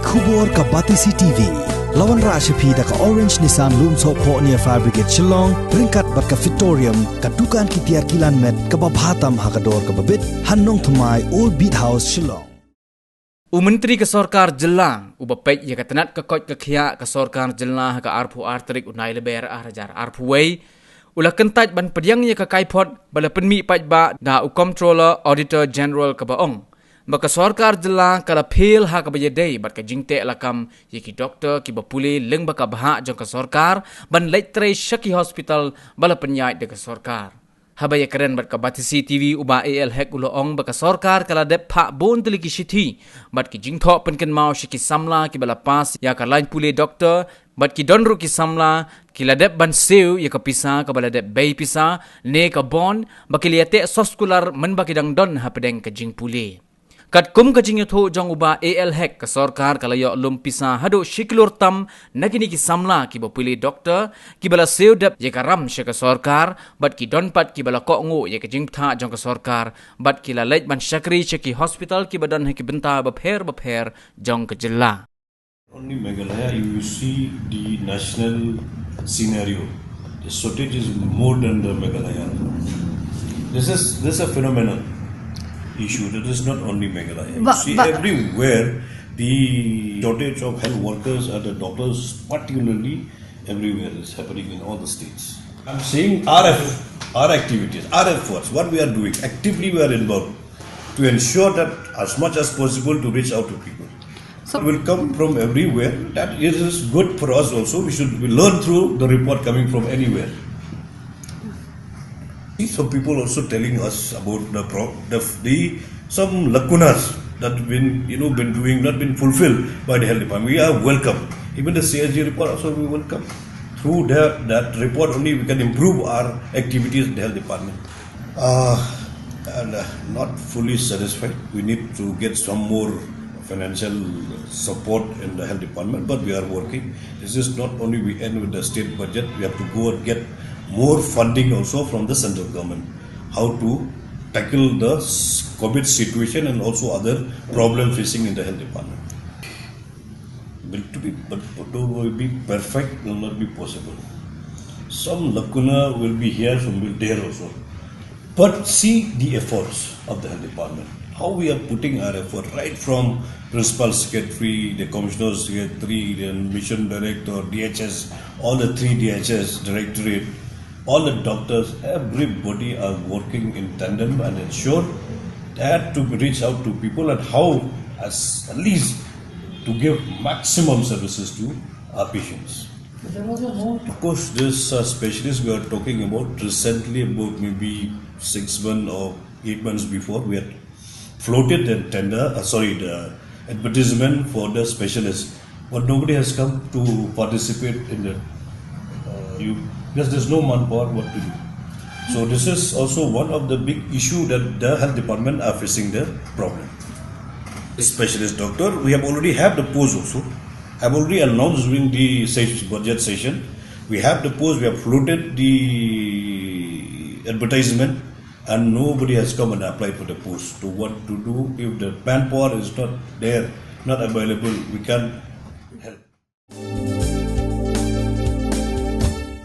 Kubor ka Batisi TV. Lawan Rashapi da ka Orange Nissan Loom So Po near Fabricate Shillong, Ringkat bat ka Victorium, ka Dukan ki Tiar Kilan Met, ka Babhatam Hakador ka Babit, Hannong Thamai Old Beat House Shillong. Menteri ke Sorkar Jylla ubapek ya katanat ke kot ke khia ke Sorkar Jylla ke arpu artrik unai leber arajar arpuwei ulah kentat ban pediang ya ke kaipot bala penmi pajba da Comptroller Auditor General ke baong maka Sorkar Jylla kala phil ha ke bayadai bat ke jingte lakam ya ki doktor ki bapuli leng baka bahak jong ke Sorkar ban leitre Shaki Hospital bala penyai de ke Sorkar. Habaya keren bat ka Batisi TV uba AL hek uloong baka Sorkar kala dep pak bon teliki shithi bat ki jingtho penken mau shiki samla ki bala pas ya ka lain pule doktor bat ki donru ki samla ki la dep ban seu ya ka pisa ka bala dep bay pisa ne ka bon baki liate soskular men baki dang don ha pedeng ka jing pule kat kum ka jing yotho jong uba AL hek ka Sorkar kala yo lum pisa hado shiklur tam nagini ki samla ki bapule doktor ki bala seu dep ye ka ram she ka Sorkar bat ki don pat ki bala ko ngo ye ka jing tha jong ka Sorkar bat ki la lej ban shakri Shaki Hospital ki badan he ki benta bapher jong ka Jylla. Only Meghalaya you see the national scenario. The shortage is more than the Meghalaya. This is a phenomenon issue that is not only Meghalaya. You see everywhere the shortage of health workers and the doctors, particularly everywhere, is happening in all the states. I'm saying our activities, our efforts, what we are doing, actively we are involved to ensure that as much as possible to reach out to people. So it will come from everywhere. That is good for us also. We learn through the report coming from anywhere. Some people also telling us about some lacunas that been not been fulfilled by the health department. We are welcome. Even the CSG report also we welcome. Through that report only we can improve our activities in the health department. Not fully satisfied. We need to get some more financial support in the health department, but we are working. This is not only we end with the state budget. We have to go and get more funding also from the central government. How to tackle the COVID situation and also other problems facing in the health department. But will be perfect will not be possible. Some lacuna will be here, some will there also. But see the efforts of the health department. How we are putting our effort right from principal secretary, the commissioner secretary, the mission director, DHS, all the 3 DHS directorate, all the doctors, everybody are working in tandem and ensure that to reach out to people and how as at least to give maximum services to our patients. Of course, this specialist we are talking about recently, about maybe 6 months or 8 months before, we had floated the the advertisement for the specialist, but nobody has come to participate in that. Because there's no manpower, what to do. So this is also one of the big issue that the health department are facing the problem. Specialist doctor, we have already have the post also. I've already announced during the budget session. We have the post, we have floated the advertisement, and nobody has come and applied for the post. So what to do if the manpower is not there, not available, we can't help.